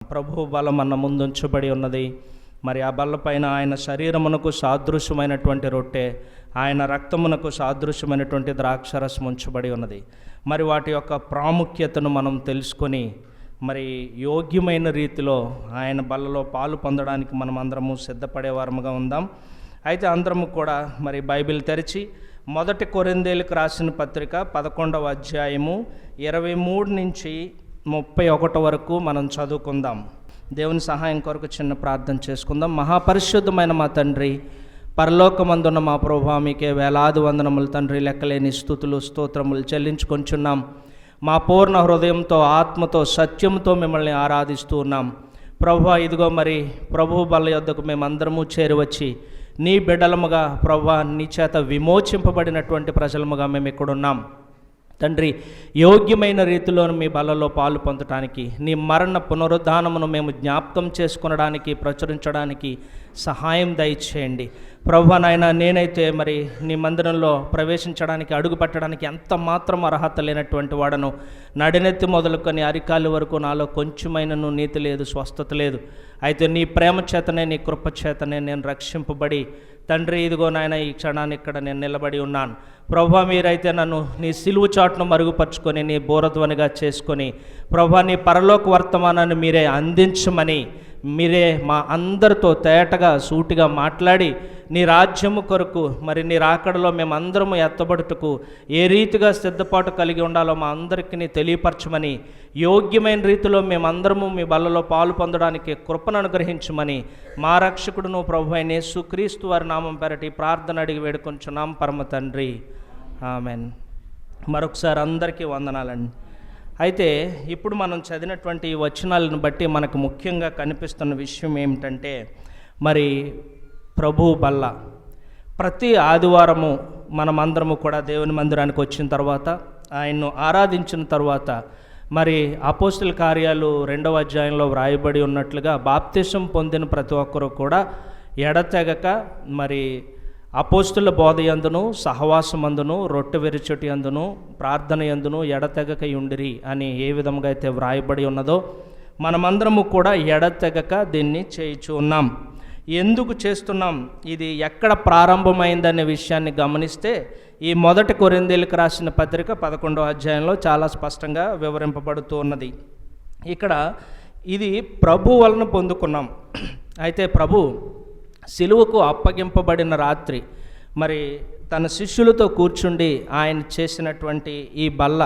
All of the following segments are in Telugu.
ప్రభు బలం మన ముందుంచబడి ఉన్నది. మరి ఆ బల్లపైన ఆయన శరీరమునకు సాదృశ్యమైనటువంటి రొట్టె, ఆయన రక్తమునకు సాదృశ్యమైనటువంటి ద్రాక్షరసం ఉంచబడి ఉన్నది. మరి వాటి యొక్క ప్రాముఖ్యతను మనం తెలుసుకొని మరి యోగ్యమైన రీతిలో ఆయన బల్లలో పాలు పొందడానికి మనం అందరము సిద్ధపడేవారముగా ఉందాం. అయితే అందరము కూడా మరి బైబిల్ తెరిచి 1 కొరింథీయులకు రాసిన పత్రిక 11వ అధ్యాయము 23 నుంచి 31 వరకు మనం చదువుకుందాం. దేవుని సహాయం కొరకు చిన్న ప్రార్థన చేసుకుందాం. మహాపరిశుద్ధమైన మా తండ్రి, పరలోకమందున్న మా ప్రభువా, మీకే వేలాది వందనములు తండ్రి, లెక్కలేని స్తుతులు స్తోత్రములు చెల్లించుకొంచున్నాం. మా పూర్ణ హృదయంతో, ఆత్మతో, సత్యంతో మిమ్మల్ని ఆరాధిస్తూ ఉన్నాం. ప్రభువా, ఇదిగో మరి ప్రభు బల్ల యొద్దకు మేమందరము చేరువచ్చి నీ బిడ్డలముగా ప్రభువా, నీ చేత విమోచింపబడినటువంటి ప్రజలముగా మేము ఇక్కడున్నాం తండ్రి. యోగ్యమైన రీతిలో మీ బలలో పాలు పొందడానికి, నీ మరణ పునరుద్ధానమును మేము జ్ఞాపకం చేసుకొనడానికి, ప్రచురించడానికి సహాయం దయచేయండి ప్రభువా. నాయన, నేనైతే మరి నీ మందిరంలో ప్రవేశించడానికి, అడుగు పెట్టడానికి ఎంత మాత్రం అర్హత లేనటువంటి వాడను. నడినెత్తి మొదలుకొని అరికాలి వరకు నాలో కొంచెమైనను నీతి లేదు, స్వస్థత లేదు. అయితే నీ ప్రేమ చేతనే, నీ కృప చేతనే నేను రక్షింపబడి తండ్రి, ఇదిగో నాయన ఈ క్షణాన్ని ఇక్కడ నేను నిలబడి ఉన్నాను ప్రభువా. మీరైతే నన్ను నీ సిలువు చాటును మరుగుపరుచుకొని, నీ బోరధ్వనిగా చేసుకొని ప్రభువా, నీ పరలోక వర్తమానాన్ని మీరే అందించమని, మీరే మా అందరితో తేటగా సూటిగా మాట్లాడి నీ రాజ్యము కొరకు మరి నీ రాకడలో మేమందరము ఎత్తబడుటకు ఏ రీతిగా సిద్ధపాటు కలిగి ఉండాలో మా అందరికీ తెలియపరచమని, యోగ్యమైన రీతిలో మేమందరము మీ బల్లలో పాలు పొందడానికి కృపను అనుగ్రహించమని మా రక్షకుడును ప్రభు అయిన యేసుక్రీస్తు వారి నామం పేరటి ప్రార్థన అడిగి వేడుకొంచున్నాం పరమ తండ్రి, ఆమెన్. మరొకసారి అందరికీ వందనాలండి. అయితే ఇప్పుడు మనం చదివినటువంటి ఈ వచనాలను బట్టి మనకు ముఖ్యంగా కనిపిస్తున్న విషయం ఏమిటంటే, మరి ప్రభు బల్ల ప్రతి ఆదివారము మనమందరము కూడా దేవుని మందిరానికి వచ్చిన తర్వాత, ఆయన్ను ఆరాధించిన తర్వాత, మరి అపోస్తుల కార్యాలు 2వ అధ్యాయంలో వ్రాయబడి ఉన్నట్లుగా బాప్తిసం పొందిన ప్రతి ఒక్కరూ కూడా ఎడతెగక మరి అపోస్తుల బోధ యందును, సహవాసమందును, రొట్టె విరుచుటి యందును, ప్రార్థన యందును ఎడతెగక ఉండిరి అని ఏ విధంగా అయితే వ్రాయబడి ఉన్నదో, మనమందరము కూడా ఎడతెగక దీన్ని చేయించు ఉన్నాం. ఎందుకు చేస్తున్నాం, ఇది ఎక్కడ ప్రారంభమైందనే విషయాన్ని గమనిస్తే ఈ 1 కొరింథీయులకు రాసిన పత్రిక 11వ అధ్యాయంలో చాలా స్పష్టంగా వివరింపబడుతూ ఉన్నది. ఇక్కడ ఇది ప్రభు వలన పొందుకున్నాం. అయితే ప్రభు సిలువకు అప్పగింపబడిన రాత్రి మరి తన శిష్యులతో కూర్చుండి ఆయన చేసినటువంటి ఈ బల్ల,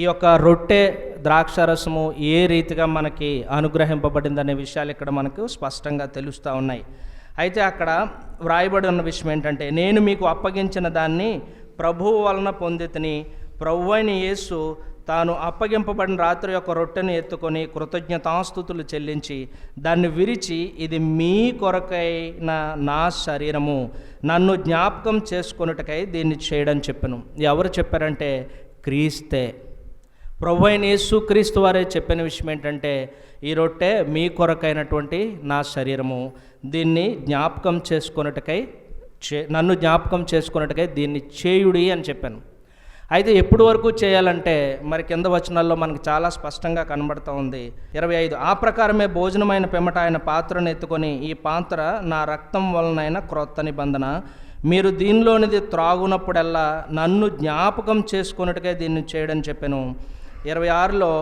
ఈ యొక్క రొట్టె ద్రాక్షరసము ఏ రీతిగా మనకి అనుగ్రహింపబడిందనే విషయాలు ఇక్కడ మనకు స్పష్టంగా తెలుస్తూ ఉన్నాయి. అయితే అక్కడ వ్రాయబడి ఉన్న విషయం ఏంటంటే, నేను మీకు అప్పగించిన దాన్ని ప్రభువు వలన పొందితిని. ప్రభువైన యేసు తాను అప్పగింపబడిన రాత్రి యొక్క రొట్టెను ఎత్తుకొని కృతజ్ఞతాస్తుతులు చెల్లించి దాన్ని విరిచి, ఇది మీ కొరకైన నా శరీరము, నన్ను జ్ఞాపకం చేసుకొనుటకై దీన్ని చేయడం చెప్పాను. ఎవరు చెప్పారంటే క్రీస్తే, ప్రభు అయిన యేసు క్రీస్తు వారే చెప్పిన విషయం ఏంటంటే, ఈ రొట్టె మీ కొరకైనటువంటి నా శరీరము, దీన్ని జ్ఞాపకం చేసుకొనుటకై నన్ను జ్ఞాపకం చేసుకొనుటకై దీన్ని చేయుడి అని చెప్పాను. అయితే ఎప్పుడు వరకు చేయాలంటే మరి కింద వచనాల్లో మనకు చాలా స్పష్టంగా కనబడుతూ ఉంది. 25, ఆ ప్రకారమే భోజనమైన పిమ్మట ఆయన పాత్రను ఎత్తుకొని, ఈ పాత్ర నా రక్తం వలనైన క్రొత్త నిబంధన, మీరు దీనిలోనిది త్రాగునప్పుడల్లా నన్ను జ్ఞాపకం చేసుకున్నట్టుగా దీన్ని చేయడం చెప్పాను. 26లో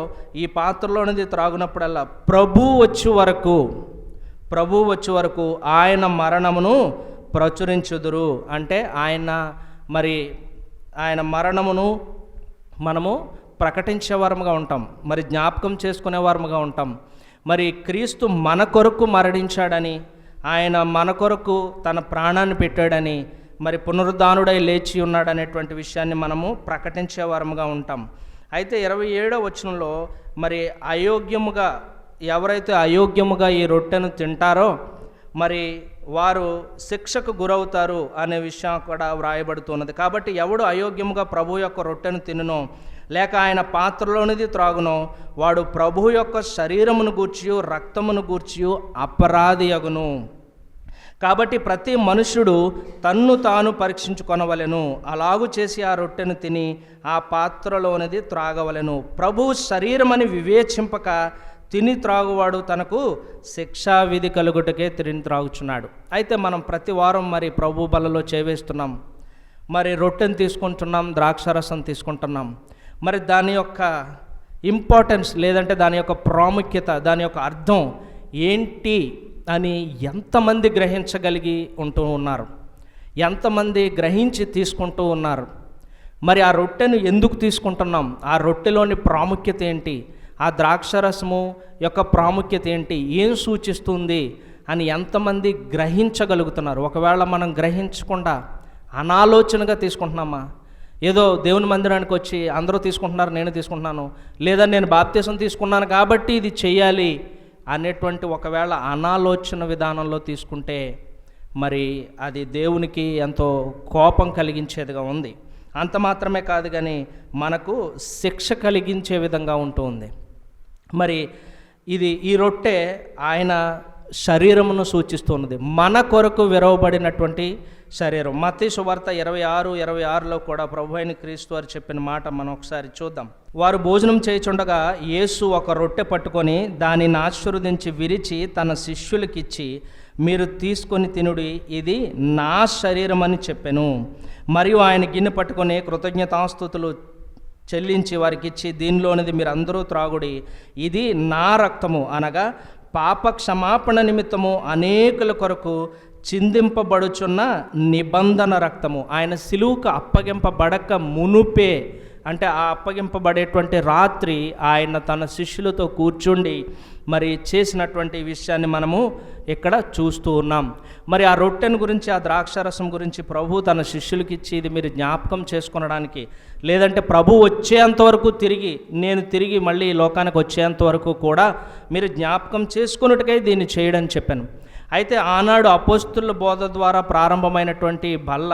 ఈ పాత్రలోనిది త్రాగునప్పుడల్లా ప్రభు వచ్చే వరకు ఆయన మరణమును ప్రచురించుదురు. అంటే ఆయన మరణమును మనము ప్రకటించేవారముగా ఉంటాం, మరి జ్ఞాపకం చేసుకునేవారముగా ఉంటాం. మరి క్రీస్తు మన కొరకు మరణించాడని, ఆయన మన కొరకు తన ప్రాణాన్ని పెట్టాడని, మరి పునరుద్ధానుడై లేచి ఉన్నాడనేటువంటి విషయాన్ని మనము ప్రకటించేవారముగా ఉంటాం. అయితే 27వ వచనంలో మరి ఎవరైతే అయోగ్యముగా ఈ రొట్టెను తింటారో మరి వారు శిక్షకు గురవుతారు అనే విషయం కూడా వ్రాయబడుతున్నది. కాబట్టి ఎవడు అయోగ్యముగా ప్రభు యొక్క రొట్టెను తినునో లేక ఆయన పాత్రలోనిది త్రాగునో వాడు ప్రభు యొక్క శరీరమును గూర్చియు రక్తమును గూర్చియు అపరాధి అగును. కాబట్టి ప్రతి మనుష్యుడు తన్ను తాను పరీక్షించుకొనవలెను, అలాగు చేసి ఆ రొట్టెను తిని ఆ పాత్రలోనిది త్రాగవలెను. ప్రభు శరీరమని వివేచింపక తిని త్రాగువాడు తనకు శిక్షా విధి కలుగుటకే తిని త్రాగుచున్నాడు. అయితే మనం ప్రతి వారం మరి ప్రభు బలలో చేవేస్తున్నాం, మరి రొట్టెను తీసుకుంటున్నాం, ద్రాక్షారసం తీసుకుంటున్నాం. మరి దాని యొక్క ఇంపార్టెన్స్ లేదంటే దాని యొక్క ప్రాముఖ్యత, దాని యొక్క అర్థం ఏంటి అని ఎంతమంది గ్రహించగలిగి ఉంటూ ఉన్నారు, ఎంతమంది గ్రహించి తీసుకుంటూ ఉన్నారు? మరి ఆ రొట్టెను ఎందుకు తీసుకుంటున్నాం, ఆ రొట్టెలోని ప్రాముఖ్యత ఏంటి, ఆ ద్రాక్షరసము యొక్క ప్రాముఖ్యత ఏంటి, ఏం సూచిస్తుంది అని ఎంతమంది గ్రహించగలుగుతున్నారు? ఒకవేళ మనం గ్రహించకుండా అనాలోచనగా తీసుకుంటున్నామా? ఏదో దేవుని మందిరానికి వచ్చి అందరూ తీసుకుంటున్నారు నేను తీసుకుంటున్నాను, లేదా నేను బాప్తీసం తీసుకున్నాను కాబట్టి ఇది చేయాలి అనేటువంటి ఒకవేళ అనాలోచన విధానంలో తీసుకుంటే మరి అది దేవునికి ఎంతో కోపం కలిగించేదిగా ఉంది. అంత మాత్రమే కాదు కానీ మనకు శిక్ష కలిగించే విధంగా ఉంటుంది. మరి ఈ రొట్టె ఆయన శరీరమును సూచిస్తున్నది, మన కొరకు విరవబడినటువంటి శరీరం. మత్తయి సువార్త 26:26లో కూడా ప్రభు అయిన క్రీస్తు వారు చెప్పిన మాట మనం ఒకసారి చూద్దాం. వారు భోజనం చేయుచుండగా యేసు ఒక రొట్టె పట్టుకొని దానిని ఆశీర్వదించి విరిచి తన శిష్యులకిచ్చి, మీరు తీసుకొని తినుడి, ఇది నా శరీరం అని చెప్పెను. మరియు ఆయన గిన్నె పట్టుకొని కృతజ్ఞతాస్తుతులు చెల్లించి వారికి ఇచ్చి, దీనిలోనిది మీరు అందరూ త్రాగుడి, ఇది నా రక్తము, అనగా పాప క్షమాపణ నిమిత్తము అనేకుల కొరకు చిందింపబడుచున్న నిబంధన రక్తము. ఆయన సిలువుకు అప్పగింపబడక మునుపే, అంటే ఆ అప్పగింపబడేటువంటి రాత్రి ఆయన తన శిష్యులతో కూర్చుండి మరి చేసినటువంటి విషయాన్ని మనము ఇక్కడ చూస్తూ ఉన్నాం. మరి ఆ రొట్టెను గురించి, ఆ ద్రాక్షారసం గురించి ప్రభు తన శిష్యులకి ఇచ్చి, ఇది మీరు జ్ఞాపకం చేసుకొనడానికి, లేదంటే ప్రభు వచ్చేంతవరకు నేను తిరిగి మళ్ళీ ఈ లోకానికి వచ్చేంతవరకు కూడా మీరు జ్ఞాపకం చేసుకున్నట్టుగా దీన్ని చేయడం చెప్పాను. అయితే ఆనాడు అపోస్తుల బోధ ద్వారా ప్రారంభమైనటువంటి బల్ల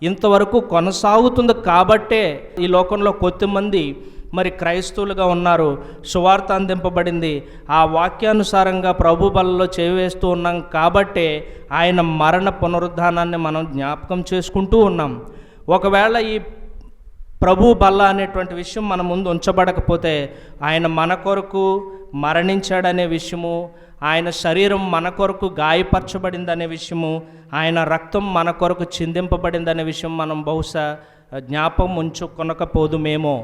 ఇంతవరకు కొనసాగుతుంది కాబట్టే ఈ లోకంలో కొద్దిమంది మరి క్రైస్తవులుగా ఉన్నారు, సువార్త అందింపబడింది, ఆ వాక్యానుసారంగా ప్రభు బలలో చేవేస్తూ ఉన్నాం కాబట్టే ఆయన మరణ పునరుద్ధానాన్ని మనం జ్ఞాపకం చేసుకుంటూ ఉన్నాం. ఒకవేళ ఈ ప్రభు బల్ల అనేటువంటి విషయం మన ముందు ఉంచబడకపోతే, ఆయన మన కొరకు మరణించాడనే విషయము, ఆయన శరీరం మన కొరకు గాయపరచబడిందనే విషయము, ఆయన రక్తం మన కొరకు చిందింపబడిందనే విషయం మనం బహుశా జ్ఞాపకం ఉంచుకొనకపోదుమేమో.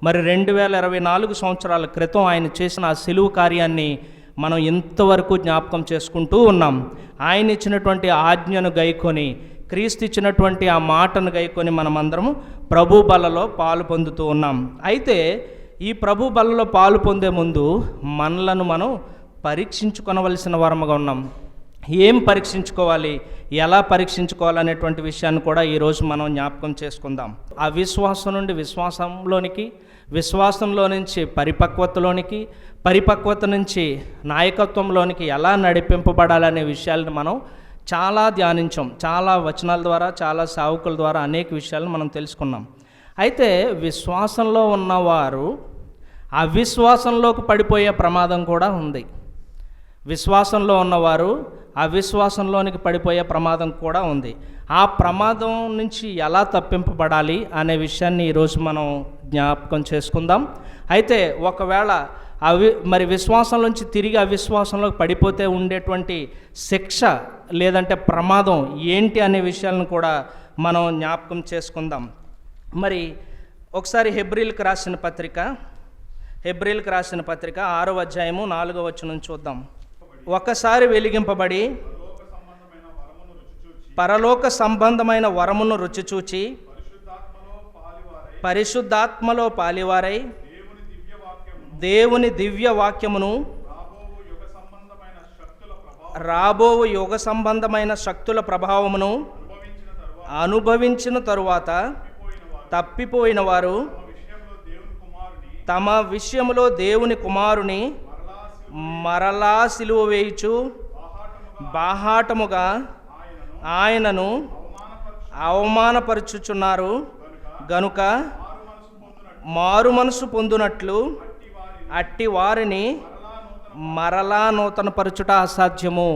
మరి 2024 సంవత్సరాల క్రితం ఆయన చేసిన ఆ సిలువు కార్యాన్ని మనం ఇంతవరకు జ్ఞాపకం చేసుకుంటూ ఉన్నాం. ఆయన ఇచ్చినటువంటి ఆజ్ఞను గైకొని, క్రీస్తు ఇచ్చినటువంటి ఆ మాటను గైకొని మనమందరము ప్రభు బలలో పాలు పొందుతూ ఉన్నాం. అయితే ఈ ప్రభు బలలో పాలు పొందే ముందు మనలను మనం పరీక్షించుకొనవలసిన వారముగా ఉన్నాం. ఏం పరీక్షించుకోవాలి, ఎలా పరీక్షించుకోవాలనేటువంటి విషయాన్ని కూడా ఈరోజు మనం జ్ఞాపకం చేసుకుందాం. అవిశ్వాసం నుండి విశ్వాసంలోనికి, విశ్వాసంలో నుంచి పరిపక్వతలోనికి, పరిపక్వత నుంచి నాయకత్వంలోనికి ఎలా నడిపింపబడాలనే విషయాలను మనం చాలా ధ్యానించాం. చాలా వచనాల ద్వారా, చాలా సేవకుల ద్వారా అనేక విషయాలను మనం తెలుసుకున్నాం. అయితే విశ్వాసంలో ఉన్నవారు అవిశ్వాసంలోకి పడిపోయే ప్రమాదం కూడా ఉంది. విశ్వాసంలో ఉన్నవారు అవిశ్వాసంలోనికి పడిపోయే ప్రమాదం కూడా ఉంది. ఆ ప్రమాదం నుంచి ఎలా తప్పింపబడాలి అనే విషయాన్ని ఈరోజు మనం జ్ఞాపకం చేసుకుందాం. అయితే ఒకవేళ మరి విశ్వాసం నుంచి తిరిగి అవిశ్వాసంలోకి పడిపోతే ఉండేటువంటి శిక్ష లేదంటే ప్రమాదం ఏంటి అనే విషయాలను కూడా మనం జ్ఞాపకం చేసుకుందాం. మరి ఒకసారి హెబ్రీలకు రాసిన పత్రిక 6వ అధ్యాయము 4వ వచనం చూద్దాం. ఒకసారి వెలిగింపబడి పరలోక సంబంధమైన వరమును రుచి చూచి పరిశుద్ధాత్మలో పాలివారై దేవుని దివ్య వాక్యమును రాబోవు యుగ సంబంధమైన శక్తుల ప్రభావమును అనుభవించిన తరువాత తప్పిపోయిన వారు తమ విషయములో దేవుని కుమారుని మరలా సిలువ వేయుచు బాహాటముగా ఆయనను అవమానపరుచుచున్నారు గనుక మారు మనసు పొందునట్లు అట్టి వారిని మరలా నూతనపరచుట అసాధ్యము.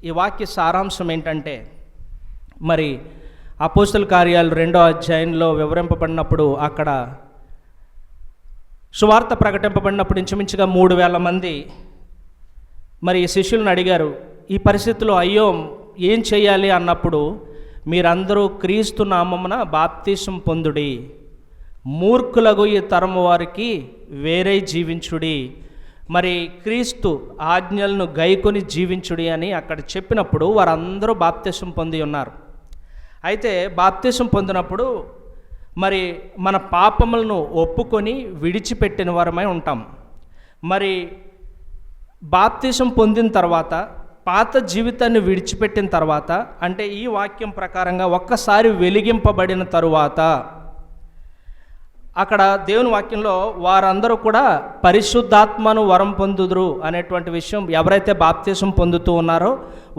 ఈ వాక్య సారాంశం ఏంటంటే, మరి అపోస్తల కార్యాలు 2వ అధ్యాయంలో వివరింపబడినప్పుడు, అక్కడ సువార్త ప్రకటింపబడినప్పుడు ఇంచుమించుగా 3,000 మంది మరి ఈ శిష్యులను అడిగారు, ఈ పరిస్థితిలో అయ్యో ఏం చేయాలి అన్నప్పుడు, మీరందరూ క్రీస్తు నామమున బాప్తిసం పొందుడి, మూర్ఖులకు ఈ తరము వారికి వేరే జీవించుడి, మరి క్రీస్తు ఆజ్ఞలను గైకొని జీవించుడి అని అక్కడ చెప్పినప్పుడు వారందరూ బాప్తిసం పొంది ఉన్నారు. అయితే బాప్తిసం పొందినప్పుడు మరి మన పాపములను ఒప్పుకొని విడిచిపెట్టిన వారమై ఉంటాం. మరి బాప్తిసం పొందిన తర్వాత, పాత జీవితాన్ని విడిచిపెట్టిన తర్వాత, అంటే ఈ వాక్యం ప్రకారంగా ఒక్కసారి వెలిగింపబడిన తరువాత, అక్కడ దేవుని వాక్యంలో వారందరూ కూడా పరిశుద్ధాత్మను వరం పొందుదురు అనేటువంటి విషయం, ఎవరైతే బాప్తిసం పొందుతూ ఉన్నారో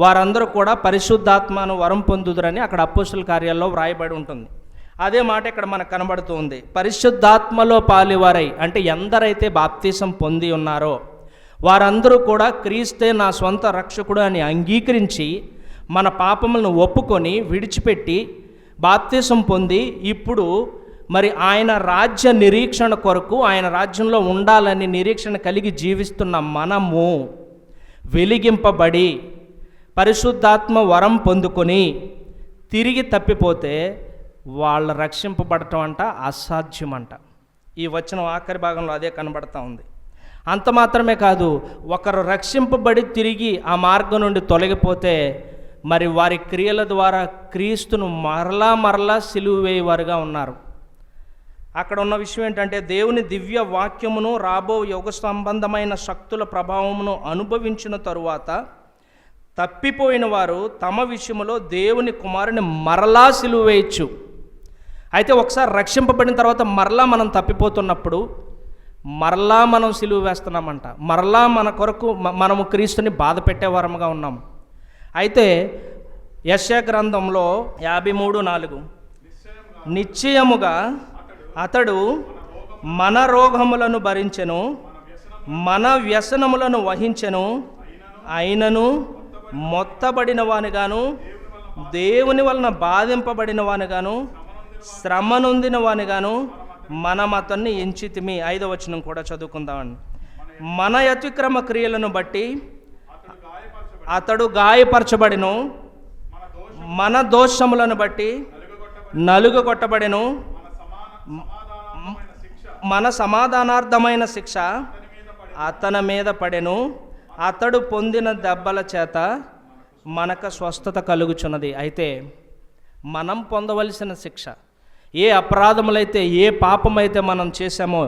వారందరూ కూడా పరిశుద్ధాత్మను వరం పొందుదురని అక్కడ అపోస్తలుల కార్యాల్లో వ్రాయబడి ఉంటుంది. అదే మాట ఇక్కడ మనకు కనబడుతూ ఉంది. పరిశుద్ధాత్మలో పాలివారై, అంటే ఎందరైతే బాప్తిసం పొంది ఉన్నారో వారందరూ కూడా క్రీస్తే నా స్వంత రక్షకుడు అని అంగీకరించి మన పాపములను ఒప్పుకొని విడిచిపెట్టి బాప్తిసం పొంది ఇప్పుడు మరి ఆయన రాజ్య నిరీక్షణ కొరకు, ఆయన రాజ్యంలో ఉండాలని నిరీక్షణ కలిగి జీవిస్తున్న మనము వెలిగింపబడి పరిశుద్ధాత్మ వరం పొందుకొని తిరిగి తప్పిపోతే వాళ్ళు రక్షింపబడటం అంట అసాధ్యమంట. ఈ వచనం ఆఖరి భాగంలో అదే కనబడతా ఉంది. అంత మాత్రమే కాదు, ఒకరు రక్షింపబడి తిరిగి ఆ మార్గం నుండి తొలగిపోతే మరి వారి క్రియల ద్వారా క్రీస్తును మరలా సిలువ వేయవారుగా ఉన్నారు. అక్కడ ఉన్న విషయం ఏంటంటే, దేవుని దివ్య వాక్యమును రాబో యుగ సంబంధమైన శక్తుల ప్రభావమును అనుభవించిన తరువాత తప్పిపోయిన వారు తమ విషయంలో దేవుని కుమారుని మరలా సిలువ వేయచ్చు. అయితే ఒకసారి రక్షింపబడిన తర్వాత మరలా మనం తప్పిపోతున్నప్పుడు మరలా మనం సిలువ వేస్తున్నామంట. మరలా మన కొరకు మనము క్రీస్తుని బాధ పెట్టేవారముగా ఉన్నాం. అయితే యెషయా గ్రంథంలో 53:4 నిశ్చయముగా అతడు మన రోగములను భరించెను, మన వ్యసనములను వహించెను, అయినను మొత్తబడిన వానిగాను, దేవుని వలన బాధింపబడిన వానిగాను, శ్రమ నొందిన వానిగాను మనం అతన్ని ఎంచితిమి. 5వ వచనం కూడా చదువుకుందామండి. మన అతిక్రమ క్రియలను బట్టి అతడు గాయపరచబడిను, మన దోషములను బట్టి నలుగగొట్టబడెను, మన సమాధానార్థమైన శిక్ష అతని మీద పడెను, అతడు పొందిన దెబ్బల చేత మనకు స్వస్థత కలుగుచున్నది. అయితే మనం పొందవలసిన శిక్ష, ఏ అపరాధములైతే, ఏ పాపమైతే మనం చేశామో,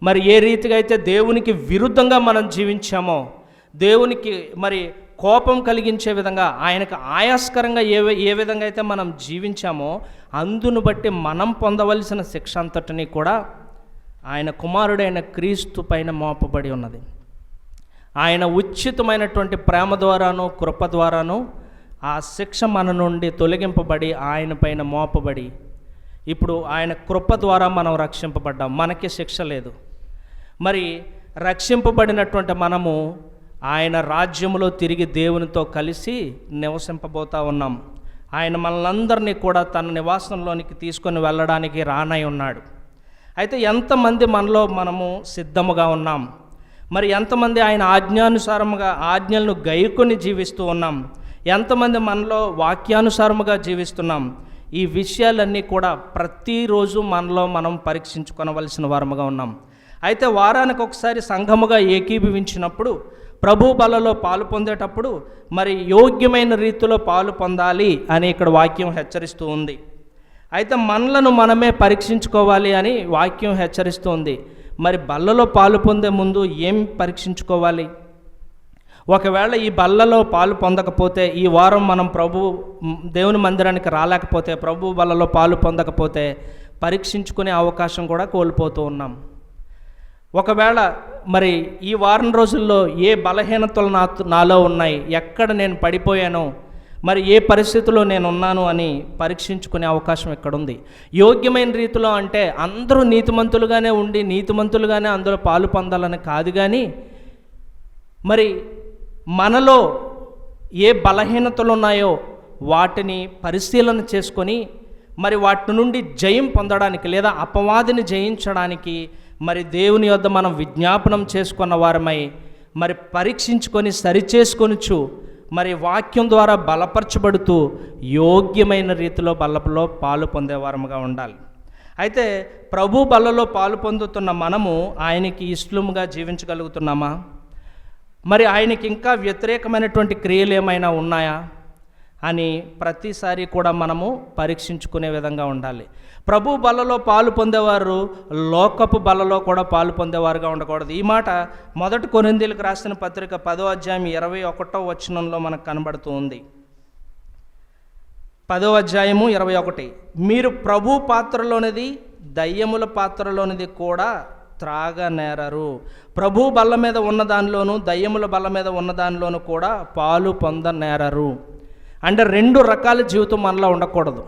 మరి ఏ రీతిగా అయితే దేవునికి విరుద్ధంగా మనం జీవించామో, దేవునికి మరి కోపం కలిగించే విధంగా, ఆయనకు ఆయాస్కరంగా ఏ విధంగా అయితే మనం జీవించామో అందును బట్టి మనం పొందవలసిన శిక్ష అంతటినీ కూడా ఆయన కుమారుడైన క్రీస్తు పైన మోపబడి ఉన్నది. ఆయన ఉచితమైనటువంటి ప్రేమ ద్వారాను కృప ద్వారాను ఆ శిక్ష మన నుండి తొలగింపబడి ఆయన పైన మోపబడి ఇప్పుడు ఆయన కృప ద్వారా మనం రక్షింపబడ్డాం. మనకి శిక్ష లేదు. మరి రక్షింపబడినటువంటి మనము ఆయన రాజ్యములో తిరిగి దేవునితో కలిసి నివసింపబోతూ ఉన్నాం. ఆయన మనలందరినీ కూడా తన నివాసంలోనికి తీసుకొని వెళ్ళడానికి రానై ఉన్నాడు. అయితే ఎంతమంది మనలో మనము సిద్ధముగా ఉన్నాం? మరి ఎంతమంది ఆయన ఆజ్ఞానుసారముగా ఆజ్ఞలను గైకొని జీవిస్తూ ఉన్నాం? ఎంతమంది మనలో వాక్యానుసారముగా జీవిస్తున్నాం? ఈ విషయాలన్నీ కూడా ప్రతిరోజు మనలో మనం పరీక్షించుకొనవలసిన వారముగా ఉన్నాం. అయితే వారానికి ఒకసారి సంఘముగా ఏకీభవించినప్పుడు, ప్రభు బలలో పాలు పొందేటప్పుడు మరి యోగ్యమైన రీతిలో పాలు పొందాలి అని ఇక్కడ వాక్యం హెచ్చరిస్తూ ఉంది. అయితే మనలను మనమే పరీక్షించుకోవాలి అని వాక్యం హెచ్చరిస్తూ ఉంది. మరి బల్లలో పాలు పొందే ముందు ఏం పరీక్షించుకోవాలి? ఒకవేళ ఈ బల్లలో పాలు పొందకపోతే, ఈ వారం మనం దేవుని మందిరానికి రాలేకపోతే, ప్రభు బల్లలో పాలు పొందకపోతే పరీక్షించుకునే అవకాశం కూడా కోల్పోతూ ఉన్నాం. ఒకవేళ మరి ఈ వారం రోజుల్లో ఏ బలహీనతలు నాలో ఉన్నాయి, ఎక్కడ నేను పడిపోయానో, మరి ఏ పరిస్థితిలో నేను ఉన్నాను అని పరీక్షించుకునే అవకాశం ఎక్కడుంది? యోగ్యమైన రీతిలో అంటే అందరూ నీతిమంతులుగానే ఉండి నీతిమంతులుగానే అందులో పాలు పొందాలని కాదు, కానీ మరి మనలో ఏ బలహీనతలు ఉన్నాయో వాటిని పరిశీలన చేసుకొని మరి వాటి నుండి జయం పొందడానికి లేదా అపవాదిని జయించడానికి మరి దేవుని యొద్ద మనం విజ్ఞాపనం చేసుకున్న వారమై మరి పరీక్షించుకొని సరిచేసుకొనుచు మరి వాక్యం ద్వారా బలపరచబడుతూ యోగ్యమైన రీతిలో బలలో పాలు పొందేవారముగా ఉండాలి. అయితే ప్రభు బలలో పాలు పొందుతున్న మనము ఆయనకి ఇష్టముగా జీవించగలుగుతున్నామా? మరి ఆయనకి ఇంకా వ్యతిరేకమైనటువంటి క్రియలు ఏమైనా ఉన్నాయా అని ప్రతిసారి కూడా మనము పరీక్షించుకునే విధంగా ఉండాలి. ప్రభు బలలో పాలు పొందేవారు లోకపు బలలో కూడా పాలు పొందేవారుగా ఉండకూడదు. ఈ మాట 1 కొరింథీయులకు రాసిన పత్రిక 10వ అధ్యాయం 21వ వచనంలో మనకు కనబడుతూ ఉంది. 10వ అధ్యాయము 21, మీరు ప్రభు పాత్రలోనిది దయ్యముల పాత్రలోనిది కూడా త్రాగనేరరు. ప్రభు బల్ల మీద ఉన్న దానిలోను దయ్యముల బల్ల మీద ఉన్న దానిలోను కూడా పాలు పొందనేరరు. అంటే 2 రకాల జీవితం మనలో ఉండకూడదు.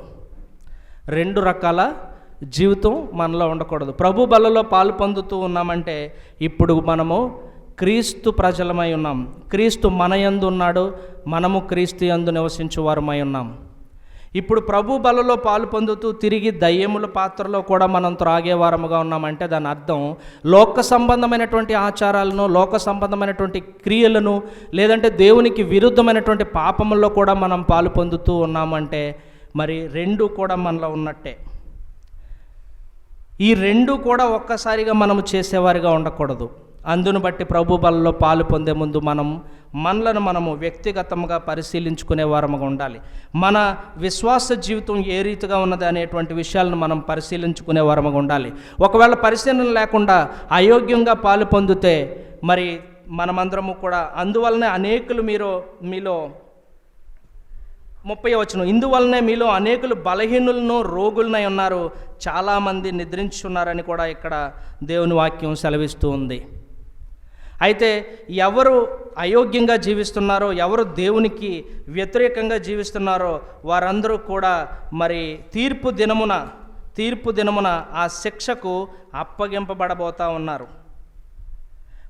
2 రకాల జీవితం మనలో ఉండకూడదు. ప్రభు బలలో పాలు పొందుతూ ఉన్నామంటే ఇప్పుడు మనము క్రీస్తు ప్రజలమై ఉన్నాం. క్రీస్తు మన యందు ఉన్నాడు, మనము క్రీస్తు యందు నివసించు వారమై ఉన్నాం. ఇప్పుడు ప్రభు బలలో పాలు పొందుతూ తిరిగి దయ్యముల పాత్రలో కూడా మనం త్రాగేవారముగా ఉన్నామంటే దాని అర్థం లోక సంబంధమైనటువంటి ఆచారాలను, లోక సంబంధమైనటువంటి క్రియలను, లేదంటే దేవునికి విరుద్ధమైనటువంటి పాపముల్లో కూడా మనం పాలు పొందుతూ ఉన్నామంటే మరి 2 కూడా మనలో ఉన్నట్టే. ఈ 2 కూడా ఒక్కసారిగా మనము చేసేవారిగా ఉండకూడదు. అందును బట్టి ప్రభు బలలో పాలు పొందే ముందు మనలను మనము వ్యక్తిగతంగా పరిశీలించుకునే వారముగా ఉండాలి. మన విశ్వాస జీవితం ఏ రీతిగా ఉన్నది అనేటువంటి విషయాలను మనం పరిశీలించుకునే వారముగా ఉండాలి. ఒకవేళ పరిశీలన లేకుండా అయోగ్యంగా పాలు పొందితే మరి మనమందరము కూడా అందువలనే అనేకులు మీలో 30వ వచనం, ఇందువలనే మీలో అనేకులు బలహీనులను రోగులనై ఉన్నారు, చాలామంది నిద్రించున్నారని కూడా ఇక్కడ దేవుని వాక్యం సెలవిస్తూ ఉంది. అయితే ఎవరు అయోగ్యంగా జీవిస్తున్నారో, ఎవరు దేవునికి వ్యతిరేకంగా జీవిస్తున్నారో వారందరూ కూడా మరి తీర్పు దినమున ఆ శిక్షకు అప్పగింపబడబోతూ ఉన్నారు.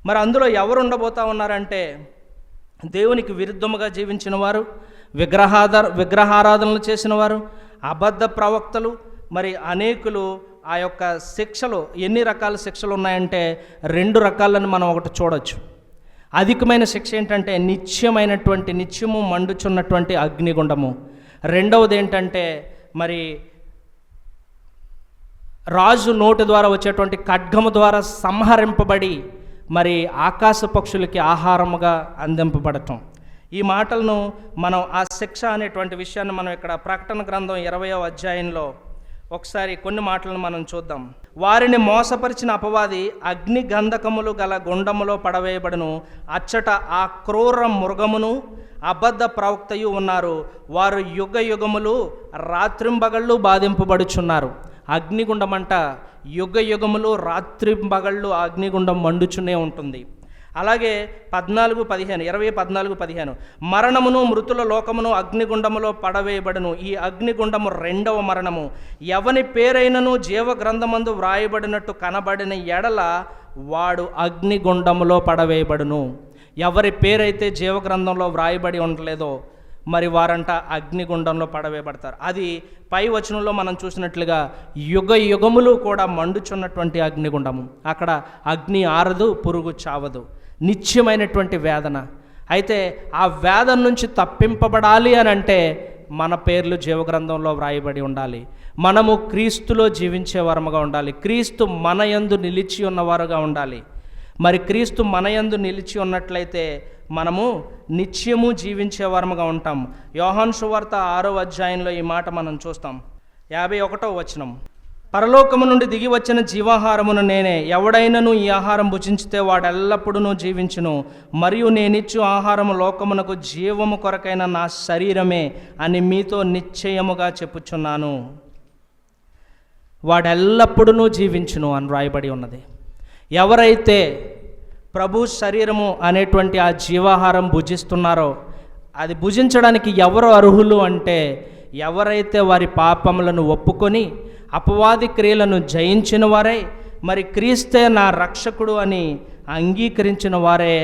మరి అందులో ఎవరు ఉండబోతూ ఉన్నారంటే దేవునికి విరుద్ధముగా జీవించిన వారు, విగ్రహారాధనలు చేసిన వారు, అబద్ధ ప్రవక్తలు, మరి అనేకులు. ఆ యొక్క శిక్షలు ఎన్ని రకాల శిక్షలు ఉన్నాయంటే 2 రకాలను మనం ఒకటి చూడొచ్చు. అధికమైన శిక్ష ఏంటంటే నిత్యము మండుచున్నటువంటి అగ్నిగుండము. రెండవది ఏంటంటే మరి రాజు నోటి ద్వారా వచ్చేటువంటి ఖడ్గము ద్వారా సంహరింపబడి మరి ఆకాశ పక్షులకి ఆహారముగా అందింపబడటం. ఈ మాటలను మనం ఆ శిక్ష అనేటువంటి విషయాన్ని మనం ఇక్కడ ప్రకటన గ్రంథం 20వ అధ్యాయంలో ఒకసారి కొన్ని మాటలను మనం చూద్దాం. వారిని మోసపరిచిన అపవాది అగ్ని గంధకములు గల గుండములో పడవేయబడును, అచ్చట ఆ క్రూర మృగమును అబద్ధ ప్రవక్తయు ఉన్నారు, వారు యుగ యుగములు రాత్రింబగళ్ళు బాధింపబడుచున్నారు. అగ్నిగుండమంట యుగ యుగములు రాత్రింబగళ్ళు అగ్నిగుండం మండుచునే ఉంటుంది. అలాగే 20:14-15 మరణమును మృతుల లోకమును అగ్నిగుండములో పడవేయబడును. ఈ అగ్నిగుండము 2వ మరణము. ఎవని పేరైనను జీవ గ్రంథమందు వ్రాయబడినట్టు కనబడిన ఎడల వాడు అగ్నిగుండములో పడవేయబడును. ఎవరి పేరైతే జీవగ్రంథంలో వ్రాయబడి ఉండలేదో మరి వారంట అగ్నిగుండంలో పడవేయబడతారు. అది పై వచనంలో మనం చూసినట్లుగా యుగ యుగములు కూడా మండుచున్నటువంటి అగ్నిగుండము. అక్కడ అగ్ని ఆరదు, పురుగు చావదు, నిత్యమైనటువంటి వేదన. అయితే ఆ వేదన నుంచి తప్పింపబడాలి అని అంటే మన పేర్లు జీవగ్రంథంలో వ్రాయబడి ఉండాలి. మనము క్రీస్తులో జీవించే వారముగా ఉండాలి. క్రీస్తు మన యందు నిలిచి ఉన్నవారుగా ఉండాలి. మరి క్రీస్తు మన యందు నిలిచి ఉన్నట్లయితే మనము నిత్యము జీవించే వారముగా ఉంటాం. యోహాను సువార్త 6వ అధ్యాయంలో ఈ మాట మనం చూస్తాం. 51వ వచనం, పరలోకము నుండి దిగి వచ్చిన జీవాహారమును నేనే, ఎవడైనను ఈ ఆహారం భుజించితే వాడెల్లప్పుడూ జీవించును, మరియు నేనిచ్చు ఆహారము లోకమునకు జీవము కొరకైన నా శరీరమే అని మీతో నిశ్చయముగా చెప్పుచున్నాను. వాడెల్లప్పుడూ జీవించును అని రాయబడి ఉన్నది. ఎవరైతే ప్రభు శరీరము అనేటువంటి ఆ జీవాహారం భుజిస్తున్నారో అది భుజించడానికి ఎవరు అర్హులు అంటే ఎవరైతే వారి పాపములను ఒప్పుకొని అపవాది క్రియలను జయించిన వారే, మరి క్రీస్తే నా రక్షకుడు అని అంగీకరించిన వారే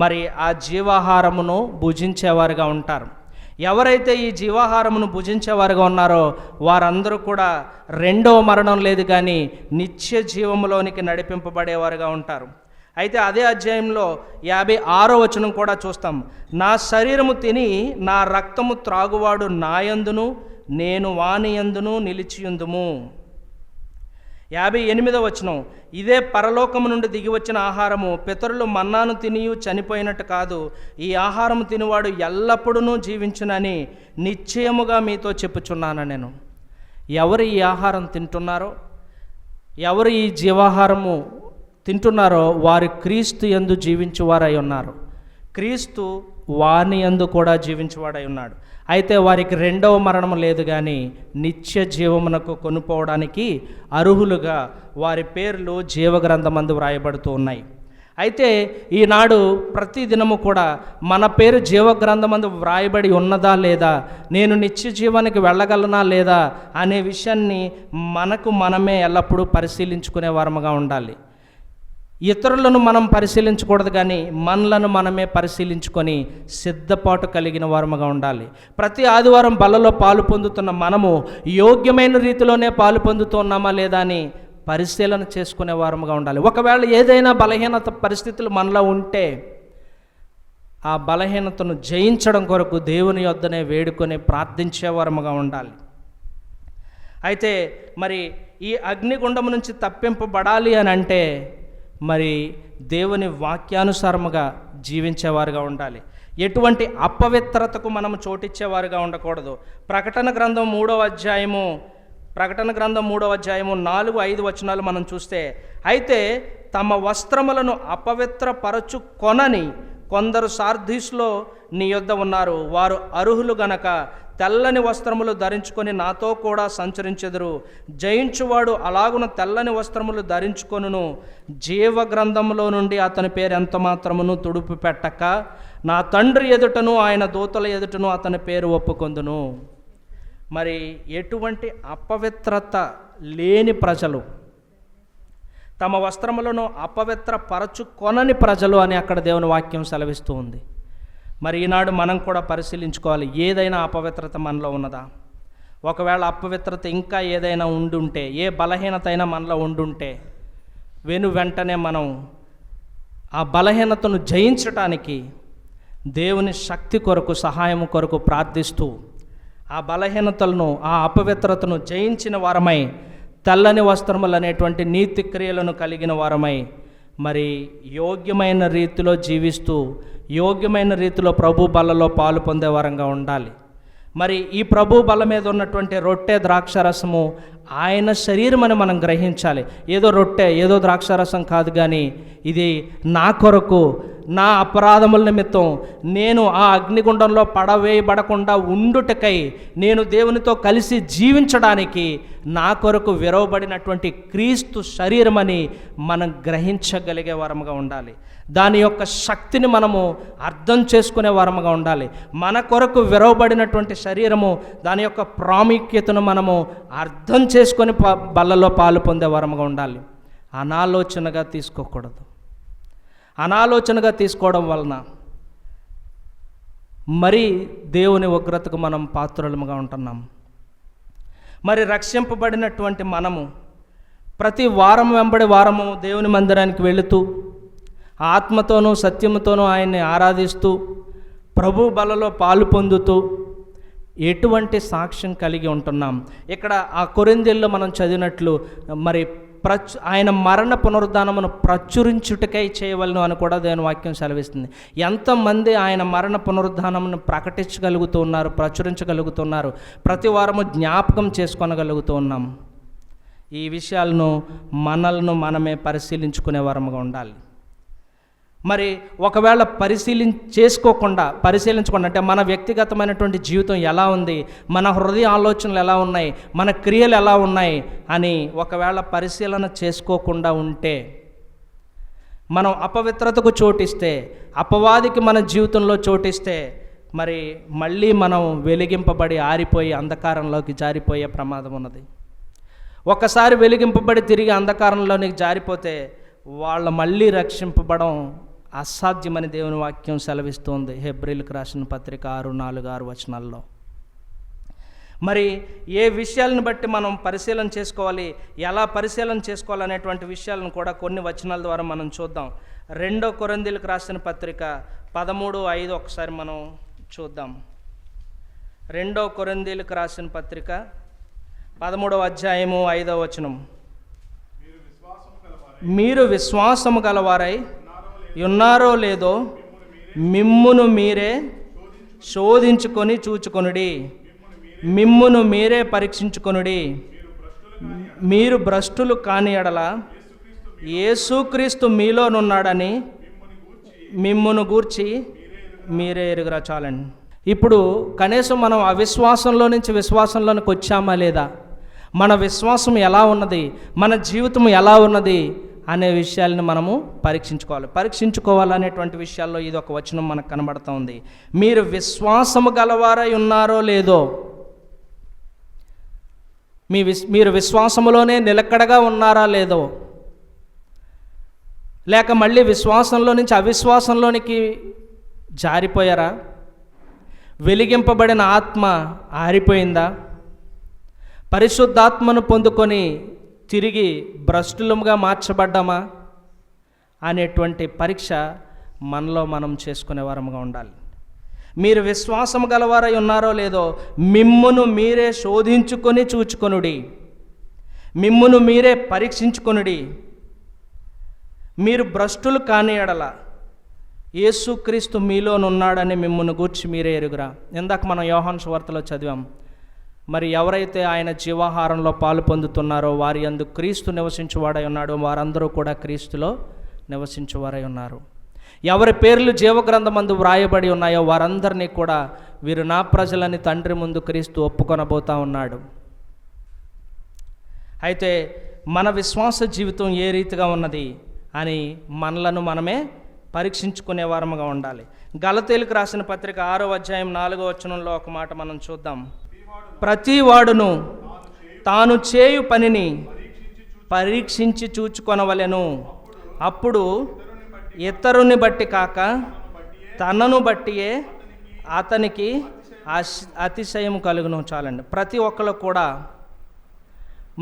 మరి ఆ జీవాహారమును భుజించేవారుగా ఉంటారు. ఎవరైతే ఈ జీవాహారమును భుజించేవారుగా ఉన్నారో వారందరూ కూడా 2వ మరణం లేదు కానీ నిత్య జీవములోనికి నడిపింపబడేవారుగా ఉంటారు. అయితే అదే అధ్యాయంలో 56వ వచనం కూడా చూస్తాం. నా శరీరము తిని నా రక్తము త్రాగువాడు నాయందును నేను వాని యందును నిలిచియుందుము. 58వ వచనం, ఇదే పరలోకము నుండి దిగి వచ్చిన ఆహారము, పితరులు మన్నాను తినియు చనిపోయినట్టు కాదు, ఈ ఆహారము తినివాడు ఎల్లప్పుడూ జీవించునని నిశ్చయముగా మీతో చెప్పుచున్నాను నేను. ఎవరు ఈ ఆహారం తింటున్నారో, ఎవరు ఈ జీవాహారము తింటున్నారో వారు క్రీస్తు యందు జీవించువారై ఉన్నారు. క్రీస్తు వాని యందు కూడా జీవించువాడై ఉన్నాడు. అయితే వారికి రెండవ మరణం లేదు, కానీ నిత్య జీవమునకు కొనుపోవడానికి అర్హులుగా వారి పేర్లు జీవగ్రంథమందు వ్రాయబడుతూ ఉన్నాయి. అయితే ఈనాడు ప్రతిదినము కూడా మన పేరు జీవగ్రంథమందు వ్రాయబడి ఉన్నదా లేదా, నేను నిత్య జీవానికి వెళ్ళగలనా లేదా అనే విషయాన్ని మనకు మనమే ఎల్లప్పుడూ పరిశీలించుకునే వారముగా ఉండాలి. ఇతరులను మనం పరిశీలించకూడదు, కానీ మనలను మనమే పరిశీలించుకొని సిద్ధపాటు కలిగిన వారముగా ఉండాలి. ప్రతి ఆదివారం బలలో పాలు పొందుతున్న మనము యోగ్యమైన రీతిలోనే పాలు పొందుతున్నామా లేదా అని పరిశీలన చేసుకునే వారముగా ఉండాలి. ఒకవేళ ఏదైనా బలహీనత పరిస్థితులు మనలో ఉంటే ఆ బలహీనతను జయించడం కొరకు దేవుని యొద్దనే వేడుకొని ప్రార్థించే వారముగా ఉండాలి. అయితే మరి ఈ అగ్నిగుండము నుంచి తప్పింపబడాలి అని అంటే మరి దేవుని వాక్యానుసారముగా జీవించేవారుగా ఉండాలి. ఎటువంటి అపవిత్రతకు మనము చోటిచ్చేవారుగా ఉండకూడదు. ప్రకటన గ్రంథం 3వ అధ్యాయము 4-5 వచనాలు మనం చూస్తే, అయితే తమ వస్త్రములను అపవిత్రపరచుకొనని కొందరు సార్దీస్లో నీ యొద్ద ఉన్నారు. వారు అర్హులు గనక తెల్లని వస్త్రములు ధరించుకొని నాతో కూడా సంచరించెదరు. జయించువాడు అలాగున తెల్లని వస్త్రములు ధరించుకొనును. జీవగ్రంథంలో నుండి అతని పేరు ఎంత మాత్రమును తుడుపు పెట్టక నా తండ్రి ఎదుటను ఆయన దూతల ఎదుటను అతని పేరు ఒప్పుకొందును. మరి ఎటువంటి అపవిత్రత లేని ప్రజలు, తమ వస్త్రములను అపవిత్రపరచుకొనని ప్రజలు అని అక్కడ దేవుని వాక్యం సెలవిస్తూ ఉంది. మరి ఈనాడు మనం కూడా పరిశీలించుకోవాలి, ఏదైనా అపవిత్రత మనలో ఉన్నదా? ఒకవేళ అపవిత్రత ఇంకా ఏదైనా ఉండుంటే, ఏ బలహీనత అయినా మనలో ఉండుంటే వెంటనే మనం ఆ బలహీనతను జయించటానికి దేవుని శక్తి కొరకు, సహాయం కొరకు ప్రార్థిస్తూ ఆ బలహీనతలను, ఆ అపవిత్రతను జయించిన వారమై తెల్లని వస్త్రములు అనేటువంటి నీతి క్రియలను కలిగిన వారమై మరి యోగ్యమైన రీతిలో జీవిస్తూ యోగ్యమైన రీతిలో ప్రభు బలలో పాలు పొందే వారంగా ఉండాలి. మరి ఈ ప్రభు బల మీద ఉన్నటువంటి రొట్టె ద్రాక్షారసము ఆయన శరీరం అని మనం గ్రహించాలి. ఏదో రొట్టె, ఏదో ద్రాక్షారసం కాదు, కానీ ఇది నా కొరకు, నా అపరాధముల నిమిత్తం నేను ఆ అగ్నిగుండంలో పడవేయబడకుండా ఉండుటకై, నేను దేవునితో కలిసి జీవించడానికి నా కొరకు విరవబడినటువంటి క్రీస్తు శరీరమని మనం గ్రహించగలిగే వారముగా ఉండాలి. దాని యొక్క శక్తిని మనము అర్థం చేసుకునే వారముగా ఉండాలి. మన కొరకు విరవబడినటువంటి శరీరము, దాని యొక్క ప్రాముఖ్యతను మనము అర్థం చేసుకొని బల్లలో పాలు పొందే వారముగా ఉండాలి. అనాలోచనగా తీసుకోకూడదు. అనాలోచనగా తీసుకోవడం వలన మరి దేవుని ఉగ్రతకు మనం పాత్రులముగా ఉంటున్నాం. మరి రక్షింపబడినటువంటి మనము ప్రతి వారం వెంబడి వారము దేవుని మందిరానికి వెళుతూ ఆత్మతోనూ సత్యముతోనూ ఆయన్ని ఆరాధిస్తూ ప్రభు బలలో పాలు పొందుతూ ఎటువంటి సాక్ష్యం కలిగి ఉంటున్నాం? ఇక్కడ ఆ కొరింథీయుల్లో మనం చదివినట్లు మరి ఆయన మరణ పునరుద్ధానమును ప్రచురించుటకై చేయవలను అని కూడా దేవుని వాక్యం సెలవిస్తుంది. ఎంతమంది ఆయన మరణ పునరుద్ధానమును ప్రకటించగలుగుతూ ఉన్నారు, ప్రచురించగలుగుతున్నారు, ప్రతి వారము జ్ఞాపకం చేసుకోగలుగుతూ ఉన్నాం. ఈ విషయాలను మనమే పరిశీలించుకునే వారముగా ఉండాలి. మరి ఒకవేళ పరిశీలించకుండా అంటే మన వ్యక్తిగతమైనటువంటి జీవితం ఎలా ఉంది, మన హృదయ ఆలోచనలు ఎలా ఉన్నాయి, మన క్రియలు ఎలా ఉన్నాయి అని ఒకవేళ పరిశీలన చేసుకోకుండా ఉంటే, మనం అపవిత్రతకు చోటిస్తే, అపవాదికి మన జీవితంలో చోటిస్తే, మరి మళ్ళీ మనం వెలిగింపబడి ఆరిపోయి అంధకారంలోకి జారిపోయే ప్రమాదం ఉన్నది. ఒకసారి వెలిగింపబడి తిరిగి అంధకారంలోనికి జారిపోతే వాళ్ళు మళ్ళీ రక్షింపబడం అసాధ్యమని దేవుని వాక్యం సెలవిస్తుంది. హెబ్రీలకు రాసిన పత్రిక 6:4-6 వచనాల్లో. మరి ఏ విషయాలను బట్టి మనం పరిశీలన చేసుకోవాలి, ఎలా పరిశీలన చేసుకోవాలనేటువంటి విషయాలను కూడా కొన్ని వచనాల ద్వారా మనం చూద్దాం. 2 కొరింథీయులకు రాసిన పత్రిక 13:5 ఒకసారి మనం చూద్దాం. 2 కొరింథీయులకు రాసిన పత్రిక 13వ అధ్యాయము 5వ వచనం. మీరు విశ్వాసము గలవారై ఉన్నారో లేదో మిమ్మును మీరే శోధించుకొని చూచుకొనుడి, మిమ్మును మీరే పరీక్షించుకొనుడి. మీరు భ్రష్టులు కాని ఎడల యేసుక్రీస్తు మీలోనున్నాడని మిమ్మును గూర్చి మీరే ఎరుగురా. చాలండి. ఇప్పుడు కనీసం మనం అవిశ్వాసంలో నుంచి విశ్వాసంలోనికి వచ్చామా లేదా, మన విశ్వాసం ఎలా ఉన్నది, మన జీవితం ఎలా ఉన్నది అనే విషయాలను మనము పరీక్షించుకోవాలనేటువంటి విషయాల్లో ఇది ఒక వచనం మనకు కనబడుతూ ఉంది. మీరు విశ్వాసము గలవారై ఉన్నారో లేదో, మీరు విశ్వాసములోనే నిలకడగా ఉన్నారా లేదో, లేక మళ్ళీ విశ్వాసంలో నుంచి అవిశ్వాసంలోనికి జారిపోయారా, వెలిగింపబడిన ఆత్మ ఆరిపోయిందా, పరిశుద్ధాత్మను పొందుకొని తిరిగి భ్రష్టులుగా మార్చబడ్డామా అనేటువంటి పరీక్ష మనలో మనం చేసుకునే వారముగా ఉండాలి. మీరు విశ్వాసం గలవారై ఉన్నారో లేదో మిమ్మును మీరే శోధించుకొని చూచుకొనుడి, మిమ్మును మీరే పరీక్షించుకొనుడి. మీరు భ్రష్టులు కాని ఎడల యేసుక్రీస్తు మీలోనున్నాడని మిమ్మును గూర్చి మీరే ఎరుగురా. ఇందాక మనం యోహాను సువార్తలో చదివాం. మరి ఎవరైతే ఆయన జీవాహారంలో పాలు పొందుతున్నారో వారి యందు క్రీస్తు నివసించువాడై ఉన్నాడు, వారందరూ కూడా క్రీస్తులో నివసించువారై ఉన్నారు. ఎవరి పేర్లు జీవగ్రంథమందు వ్రాయబడి ఉన్నాయో వారందరినీ కూడా వీరు నా ప్రజలని తండ్రి ముందు క్రీస్తు ఒప్పుకొనబోతా ఉన్నాడు. అయితే మన విశ్వాస జీవితం ఏ రీతిగా ఉన్నది అని మనలను మనమే పరీక్షించుకునే వారముగా ఉండాలి. గలతీయులకు రాసిన పత్రిక 6వ అధ్యాయం 4వ వచనంలో ఒక మాట మనం చూద్దాం. ప్రతి వాడును తాను చేయు పనిని పరీక్షించి చూచుకొనవలెను, అప్పుడు ఇతరుని బట్టి కాక తనను బట్టియే అతనికి అతిశయం కలుగును. చాలండి. ప్రతి ఒక్కరు కూడా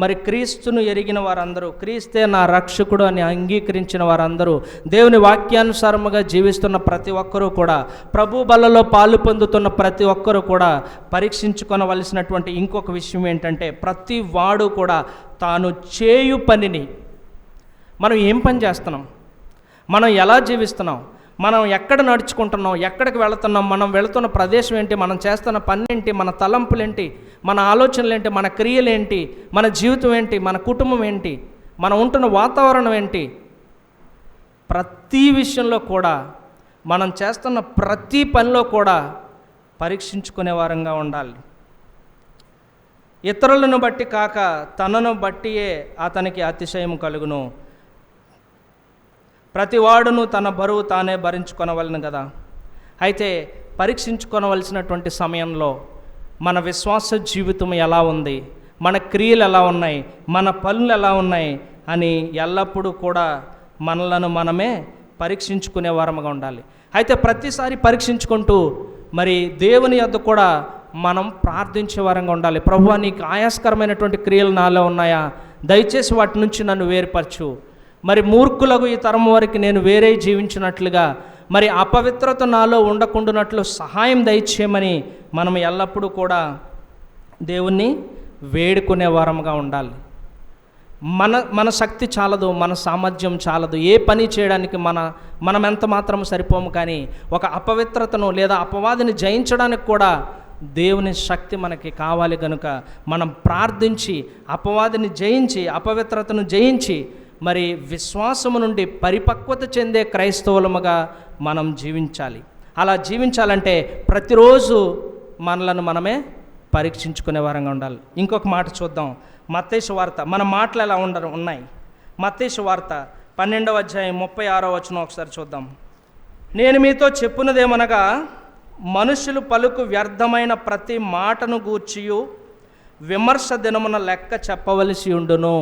మరి క్రీస్తును ఎరిగిన వారందరూ, క్రీస్తే నా రక్షకుడు అని అంగీకరించిన వారందరూ, దేవుని వాక్యానుసారముగా జీవిస్తున్న ప్రతి ఒక్కరూ కూడా, ప్రభు బలలో పాలు పొందుతున్న ప్రతి ఒక్కరూ కూడా పరీక్షించుకొనవలసినటువంటి ఇంకొక విషయం ఏంటంటే, ప్రతి వాడు కూడా తాను చేయు పనిని, మనం ఏం పని చేస్తున్నాం, మనం ఎలా జీవిస్తున్నాం, మనం ఎక్కడ నడుచుకుంటున్నాం, ఎక్కడికి వెళుతున్నాం, మనం వెళుతున్న ప్రదేశం ఏంటి, మనం చేస్తున్న పని ఏంటి, మన తలంపులేంటి, మన ఆలోచనలు ఏంటి, మన క్రియలు ఏంటి, మన జీవితం ఏంటి, మన కుటుంబం ఏంటి, మనం ఉంటున్న వాతావరణం ఏంటి, ప్రతి విషయంలో కూడా, మనం చేస్తున్న ప్రతి పనిలో కూడా పరీక్షించుకునే వారంగా ఉండాలి. ఇతరులను బట్టి కాక తనను బట్టియే అతనికి అతిశయం కలుగును. ప్రతివాడును తన బరువు తానే భరించుకొనవలను కదా. అయితే పరీక్షించుకొనవలసినటువంటి సమయంలో మన విశ్వాస జీవితం ఎలా ఉంది, మన క్రియలు ఎలా ఉన్నాయి, మన పనులు ఎలా ఉన్నాయి అని ఎల్లప్పుడూ కూడా మనలను మనమే పరీక్షించుకునే వారముగా ఉండాలి. అయితే ప్రతిసారి పరీక్షించుకుంటూ మరి దేవుని యొద్ద కూడా మనం ప్రార్థించే వారంగా ఉండాలి. ప్రభువా, నీకు ఆయాస్కరమైనటువంటి క్రియలు నాలో ఉన్నాయా, దయచేసి వాటి నుంచి నన్ను వేరుపరచు. మరి మూర్ఖులకు ఈ తరం వారికి నేను వేరే జీవించినట్లుగా, మరి అపవిత్రత నాలో ఉండకుండానట్లు సహాయం దయచేయమని మనం ఎల్లప్పుడూ కూడా దేవుణ్ణి వేడుకునే వారముగా ఉండాలి. మన శక్తి చాలదు, మన సామర్థ్యం చాలదు, ఏ పని చేయడానికి మనం ఎంత మాత్రం సరిపోము. కానీ ఒక అపవిత్రతను లేదా అపవాదిని జయించడానికి కూడా దేవుని శక్తి మనకి కావాలి. కనుక మనం ప్రార్థించి అపవాదిని జయించి, అపవిత్రతను జయించి, మరి విశ్వాసము నుండి పరిపక్వత చెందే క్రైస్తవులముగా మనం జీవించాలి. అలా జీవించాలంటే ప్రతిరోజు మనలను మనమే పరీక్షించుకునే వారంగా ఉండాలి. ఇంకొక మాట చూద్దాం. మత్తయి సువార్త, మన మాటలు ఎలా ఉన్నాయి. మత్తయి సువార్త 12వ అధ్యాయం 36వ వచనం ఒకసారి చూద్దాం. నేను మీతో చెప్పున్నదేమనగా, మనుషులు పలుకు వ్యర్థమైన ప్రతి మాటను గూర్చియు విమర్శ దినమున లెక్క చెప్పవలసి ఉండును.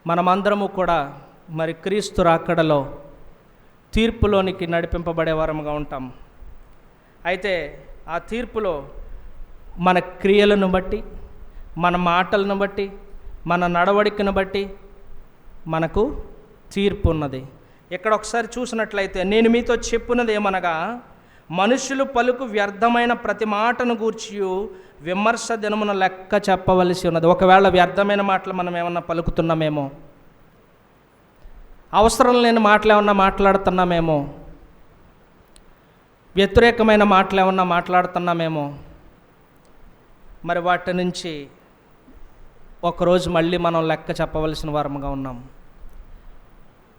మనమందరము కూడా మరి క్రీస్తు రాకడలో తీర్పులోనికి నడిపింపబడే వారముగా ఉంటాం. అయితే ఆ తీర్పులో మన క్రియలను బట్టి, మన మాటలను బట్టి, మన నడవడికను బట్టి మనకు తీర్పు ఉన్నది. ఇక్కడ ఒకసారి చూసినట్లయితే, నేను మీతో చెప్పున్నది ఏమనగా, మనుషులు పలుకు వ్యర్థమైన ప్రతి మాటను గూర్చి విమర్శ దినమున లెక్క చెప్పవలసి ఉన్నది. ఒకవేళ వ్యర్థమైన మాటలు మనం ఏమన్నా పలుకుతున్నామేమో, అవసరం లేని మాటలు ఏమన్నా మాట్లాడుతున్నామేమో, వ్యతిరేకమైన మాటలు ఏమన్నా మాట్లాడుతున్నామేమో, మరి వాటి నుంచి ఒకరోజు మళ్ళీ మనం లెక్క చెప్పవలసిన వారముగా ఉన్నాం.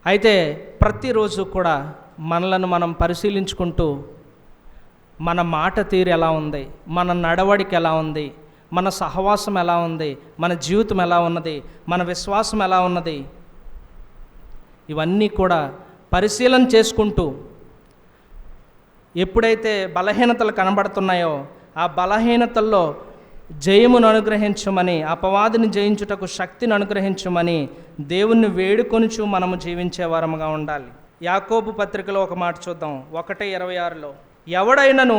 అయితే ప్రతిరోజు కూడా మనలను మనం పరిశీలించుకుంటూ, మన మాట తీరు ఎలా ఉంది, మన నడవడిక ఎలా ఉంది, మన సహవాసం ఎలా ఉంది, మన జీవితం ఎలా ఉన్నది, మన విశ్వాసం ఎలా ఉన్నది, ఇవన్నీ కూడా పరిశీలన చేసుకుంటూ, ఎప్పుడైతే బలహీనతలు కనబడుతున్నాయో ఆ బలహీనతల్లో జయమును అనుగ్రహించమని, అపవాదిని జయించుటకు శక్తిని అనుగ్రహించమని దేవుణ్ణి వేడుకొనుచు మనము జీవించే వారముగా ఉండాలి. యాకోబు పత్రికలో ఒక మాట చూద్దాం, 1:26లో, ఎవడైనను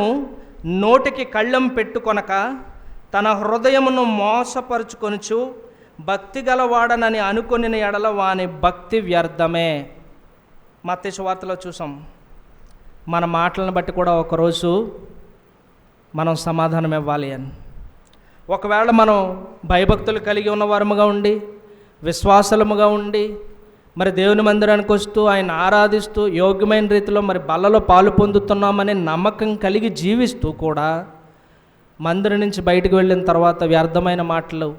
నోటికి కళ్ళెం పెట్టుకొనక తన హృదయమును మోసపరుచుకొనుచు భక్తి గలవాడనని అనుకొనిన ఎడల వాని భక్తి వ్యర్థమే. మత్తయి సువార్తలో చూసాం. మన మాటలను బట్టి కూడా ఒకరోజు మనం సమాధానం ఇవ్వాలి అని. ఒకవేళ మనం భయభక్తులు కలిగి ఉన్నవారముగా ఉండి, విశ్వాసముగా ఉండి, మరి దేవుని మందిరానికి వస్తూ ఆయన ఆరాధిస్తూ యోగ్యమైన రీతిలో మరి బల్లలో పాలు పొందుతున్నామనే నమ్మకం కలిగి జీవిస్తూ కూడా మందిరం నుంచి బయటకు వెళ్ళిన తర్వాత వ్యర్థమైన మాటలు,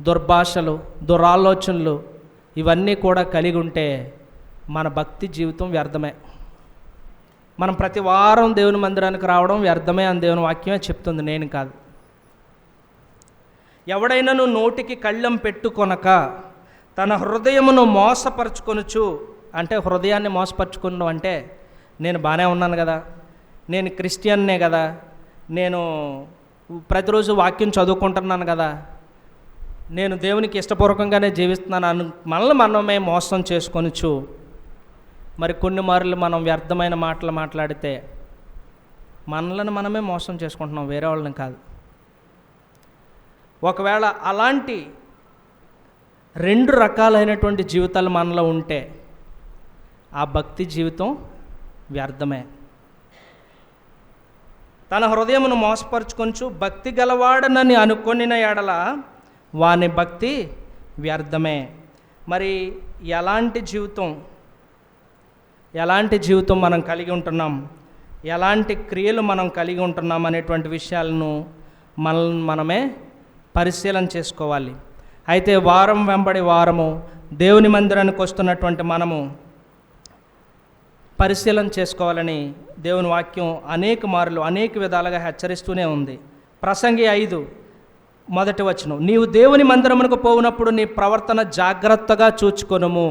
దుర్భాషలు, దురాలోచనలు ఇవన్నీ కూడా కలిగి ఉంటే మన భక్తి జీవితం వ్యర్థమే. మనం ప్రతి వారం దేవుని మందిరానికి రావడం వ్యర్థమే అని దేవుని వాక్యమే చెప్తుంది, నేను కాదు. ఎవడైనాను నోటికి కళ్ళెం పెట్టుకొనక తన హృదయమును మోసపరుచుకొనుచు, అంటే హృదయాన్ని మోసపరుచుకున్నాం అంటే, నేను బాగానే ఉన్నాను కదా, నేను క్రిస్టియన్నే కదా, నేను ప్రతిరోజు వాక్యం చదువుకుంటున్నాను కదా, నేను దేవునికి ఇష్టపూర్వకంగానే జీవిస్తున్నాను మనల్ని మనమే మోసం చేసుకొనుచు, మరి కొన్ని మార్లు మనం వ్యర్థమైన మాటలు మాట్లాడితే మనలను మనమే మోసం చేసుకుంటున్నాం, వేరే వాళ్ళని కాదు. ఒకవేళ అలాంటి 2 రకాలైనటువంటి జీవితాలు మనలో ఉంటే ఆ భక్తి జీవితం వ్యర్థమే. తన హృదయమును మోసపరుచుకొనుచు భక్తి గలవాడనని అనుకొనిన ఎడల వాని భక్తి వ్యర్థమే. మరి ఎలాంటి జీవితం మనం కలిగి ఉంటున్నాం, ఎలాంటి క్రియలు మనం కలిగి ఉంటున్నాం అనేటువంటి విషయాలను మనమే పరిశీలన చేసుకోవాలి. అయితే వారం వెంబడి వారము దేవుని మందిరానికి వస్తున్నటువంటి మనము పరిశీలన చేసుకోవాలని దేవుని వాక్యం అనేక మార్లు అనేక విధాలుగా హెచ్చరిస్తూనే ఉంది. ప్రసంగి 5:1, నీవు దేవుని మందిరమునకు పోవునప్పుడు నీ ప్రవర్తన జాగ్రత్తగా చూచుకొనుము.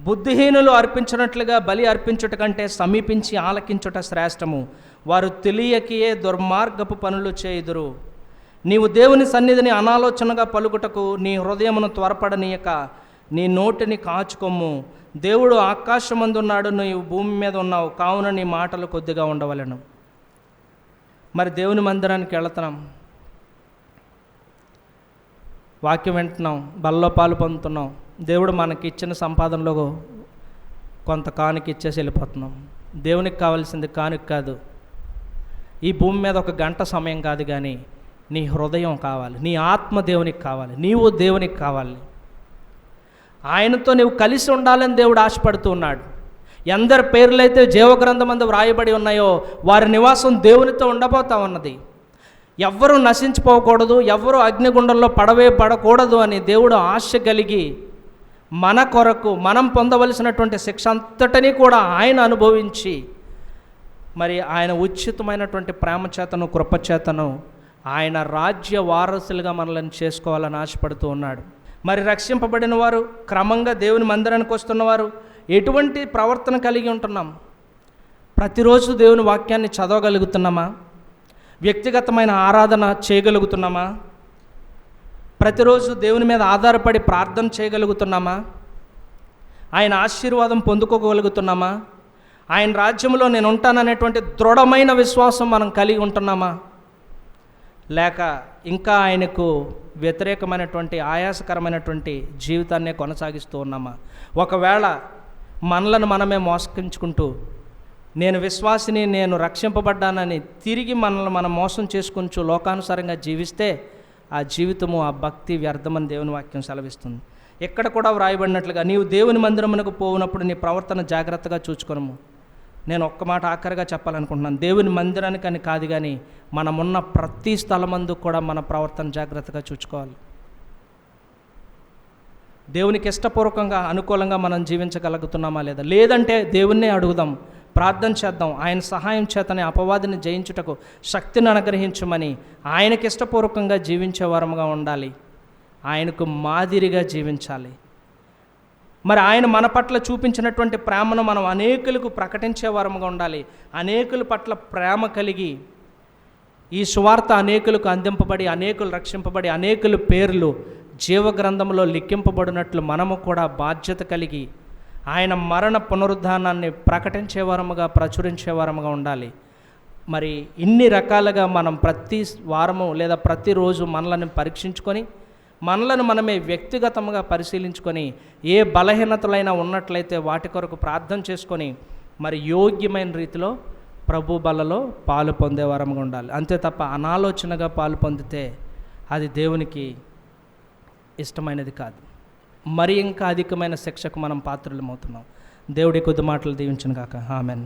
బుద్ధిహీనులు అర్పించినట్లుగా బలి అర్పించుట కంటే సమీపించి ఆలకించుట శ్రేష్టము. వారు తెలియకయే దుర్మార్గపు పనులు చేయుదురు. నీవు దేవుని సన్నిధిని అనాలోచనగా పలుకుటకు నీ హృదయమును త్వరపడనీయక నీ నోటిని కాచుకొమ్ము. దేవుడు ఆకాశమందున్నాడు, నీవు భూమి మీద ఉన్నావు, కావున నీ మాటలు కొద్దిగా ఉండవలెను. మరి దేవుని మందిరానికి వెళుతున్నాం, వాక్యం వింటున్నాం, బల్లో పాలు పొందుతున్నాం, దేవుడు మనకి ఇచ్చిన సంపాదనలో కొంత కానుక ఇచ్చేసి వెళ్ళిపోతున్నాం. దేవునికి కావాల్సింది కానుక కాదు, ఈ భూమి మీద 1 గంట సమయం కాదు, కానీ నీ హృదయం కావాలి, నీ ఆత్మ దేవునికి కావాలి, నీవు దేవునికి కావాలి. ఆయనతో నీవు కలిసి ఉండాలని దేవుడు ఆశపడుతూ ఉన్నాడు. ఎందరి పేర్లైతే జీవగ్రంథమందు వ్రాయబడి ఉన్నాయో వారి నివాసం దేవునితో ఉండబోతా ఉన్నది. ఎవ్వరూ నశించిపోకూడదు, ఎవ్వరూ అగ్నిగుండంలో పడకూడదు అని దేవుడు ఆశ కలిగి మన కొరకు మనం పొందవలసినటువంటి శిక్ష అంతటినీ కూడా ఆయన అనుభవించి, మరి ఆయన ఉచితమైనటువంటి ప్రేమ చేతను కృపచేతను ఆయన రాజ్య వారసులుగా మనల్ని చేసుకోవాలని ఆశపడుతూ ఉన్నాడు. మరి రక్షింపబడిన వారు, క్రమంగా దేవుని మందిరానికి వస్తున్నవారు ఎటువంటి ప్రవర్తన కలిగి ఉంటున్నాం? ప్రతిరోజు దేవుని వాక్యాన్ని చదవగలుగుతున్నామా? వ్యక్తిగతమైన ఆరాధన చేయగలుగుతున్నామా? ప్రతిరోజు దేవుని మీద ఆధారపడి ప్రార్థన చేయగలుగుతున్నామా? ఆయన ఆశీర్వాదం పొందుకోగలుగుతున్నామా? ఆయన రాజ్యంలో నేను ఉంటాననేటువంటి దృఢమైన విశ్వాసం మనం కలిగి ఉంటున్నామా? లేక ఇంకా ఆయనకు వ్యతిరేకమైనటువంటి ఆయాసకరమైనటువంటి జీవితాన్నే కొనసాగిస్తూ ఉన్నామా? ఒకవేళ మనలను మనమే మోసగించుకుంటూ నేను విశ్వాసిని, నేను రక్షింపబడ్డానని తిరిగి మనల్ని మనం మోసం చేసుకుంటూ లోకానుసారంగా జీవిస్తే ఆ జీవితము, ఆ భక్తి వ్యర్థమని దేవుని వాక్యం సెలవిస్తుంది. ఎక్కడ కూడా వ్రాయబడినట్లుగా నీవు దేవుని మందిరమునకు పోవునప్పుడు నీ ప్రవర్తన జాగ్రత్తగా చూచుకొనము. నేను ఒక్క మాట ఆఖరిగా చెప్పాలనుకుంటున్నాను. దేవుని మందిరానికని కాదు, కానీ మనమున్న ప్రతి స్థలమందు కూడా మన ప్రవర్తన జాగ్రత్తగా చూసుకోవాలి. దేవునికి ఇష్టపూర్వకంగా అనుకూలంగా మనం జీవించగలుగుతున్నామా లేదా? లేదంటే దేవుణ్ణే అడుగుదాం, ప్రార్థన చేద్దాం. ఆయన సహాయం చేతనే అపవాదిని జయించుటకు శక్తిని అనుగ్రహించమని ఆయనకి ఇష్టపూర్వకంగా జీవించే వారముగా ఉండాలి. ఆయనకు మాదిరిగా జీవించాలి. మరి ఆయన మన పట్ల చూపించినటువంటి ప్రేమను మనం అనేకులకు ప్రకటించే వారముగా ఉండాలి. అనేకుల పట్ల ప్రేమ కలిగి ఈ సువార్త అనేకులకు అందింపబడి, అనేకులు రక్షింపబడి, అనేకుల పేర్లు జీవగ్రంథంలో లిఖింపబడినట్లు మనము కూడా బాధ్యత కలిగి ఆయన మరణ పునరుద్ధానాన్ని ప్రకటించేవారముగా, ప్రచురించేవారముగా ఉండాలి. మరి ఇన్ని రకాలుగా మనం ప్రతి వారము లేదా ప్రతిరోజు మనలను పరీక్షించుకొని, మనలను మనమే వ్యక్తిగతంగా పరిశీలించుకొని, ఏ బలహీనతలైనా ఉన్నట్లయితే వాటి కొరకు ప్రార్థన చేసుకొని, మరి యోగ్యమైన రీతిలో ప్రభు బలలో పాలు పొందేవారముగా ఉండాలి. అంతే తప్ప అనాలోచనగా పాలు పొందితే అది దేవునికి ఇష్టమైనది కాదు. మరి ఇంకా అధికమైన శిక్షకు మనం పాత్రలమవుతున్నాం. దేవుడి కొద్ది మాటలు దీవించును గాక. ఆమెన్.